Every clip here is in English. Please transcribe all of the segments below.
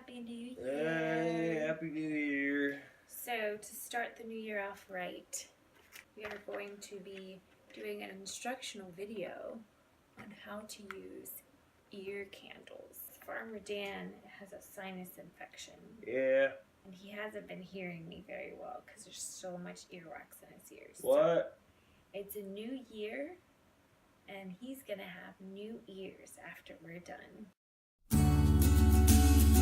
Happy New Year. Hey, Happy New Year. So, to start the new year off right, we are going to be doing an instructional video on how to use ear candles. Farmer Dan has a sinus infection. Yeah. And he hasn't been hearing me very well because there's so much earwax in his ears. What? So, it's a new year, and he's going to have new ears after we're done.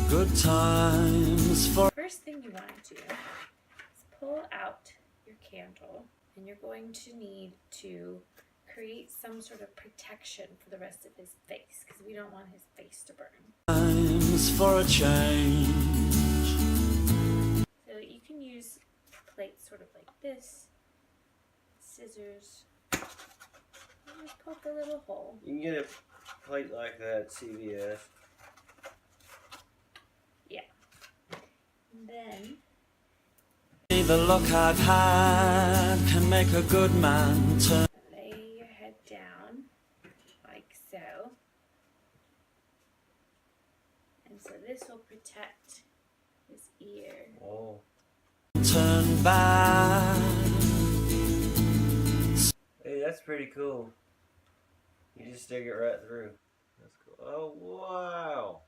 Good times for... First thing you want to do is pull out your candle, and you're going to need to create some sort of protection for the rest of his face because we don't want his face to burn. Times for a change. So you can use plates sort of like this, scissors, and just poke a little hole. You can get a plate like that at CVS. Yeah. And then The look I've had can make a good man turn. lay your head down like so. And so this will protect his ear. Oh. Turn back. Hey, that's pretty cool. You just stick it right through. That's cool. Oh, wow.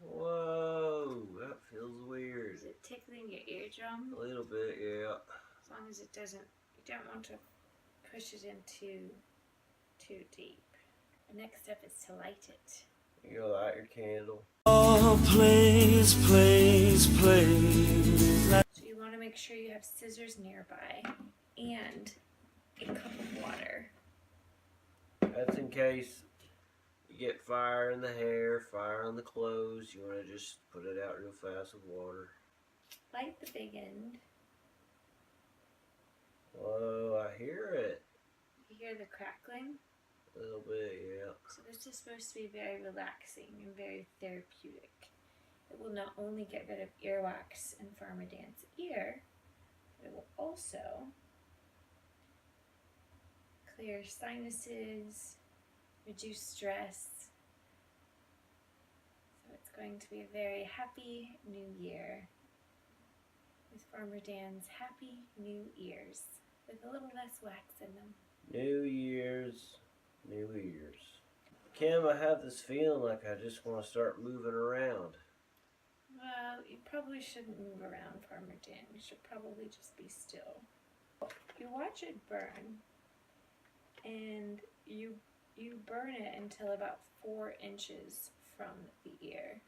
Whoa. That feels weird. Is it tickling your eardrum? A little bit, yeah. As long as it doesn't, you don't want to push it in too deep. The next step is to light it. You go light your candle. Oh, please, please, please. So you want to make sure you have scissors nearby and a cup of water. That's in case you get fire in the hair, fire on the clothes. You want to just put it out real fast with water. Light the big end. Whoa, I hear it. You hear the crackling? A little bit, yeah. So this is supposed to be very relaxing and very therapeutic. It will not only get rid of earwax in Farmer Dan's ear, but it will also clear sinuses, reduce stress. So it's going to be a very happy new year with Farmer Dan's happy new ears with a little less wax in them. New Year's, New Year's. Kim, I have this feeling like I just want to start moving around. Well, you probably shouldn't move around, Farmer Dan. You should probably just be still. You watch it burn, and you burn it until about 4 inches from the ear,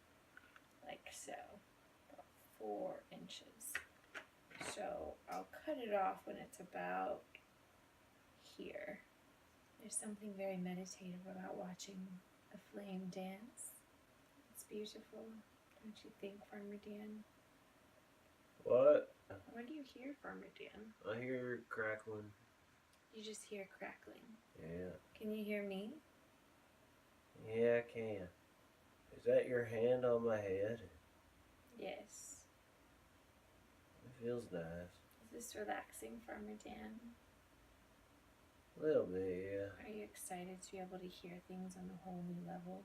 like so, about 4 inches. So I'll cut it off when it's about here. There's something very meditative about watching a flame dance. It's beautiful, don't you think, Farmer Dan? What? What do you hear, Farmer Dan? I hear crackling. You just hear crackling. Yeah. Can you hear me? Yeah, I can. Is that your hand on my head? Yes. It feels nice. Is this relaxing, Farmer Dan? A little bit, yeah. Are you excited to be able to hear things on a whole new level?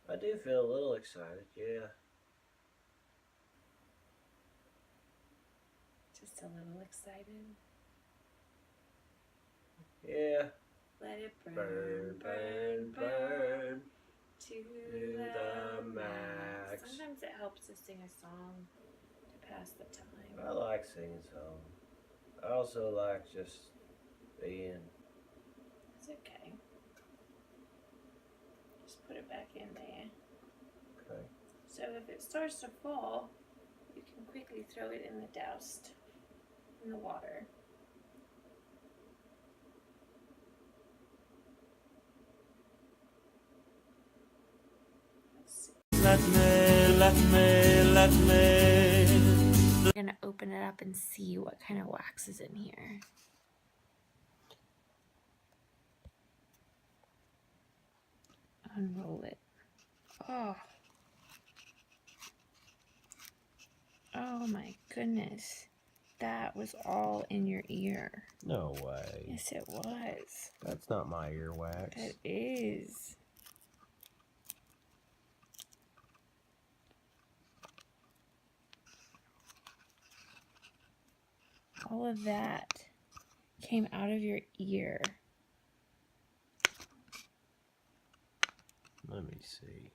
I do feel a little excited, yeah. Just a little excited? Yeah. Let it burn, Burn, burn, burn. To To the max. Sometimes it helps to sing a song to pass the time. I like singing songs. I also like just being. It's okay. Just put it back in there. Okay. So if it starts to fall, you can quickly throw it in the doused, in the water. Let me. We're gonna open it up and see what kind of wax is in here. Unroll it. Oh. Oh my goodness. That was all in your ear. No way. Yes, it was. That's not my earwax. It is. all of that came out of your ear. Let me see.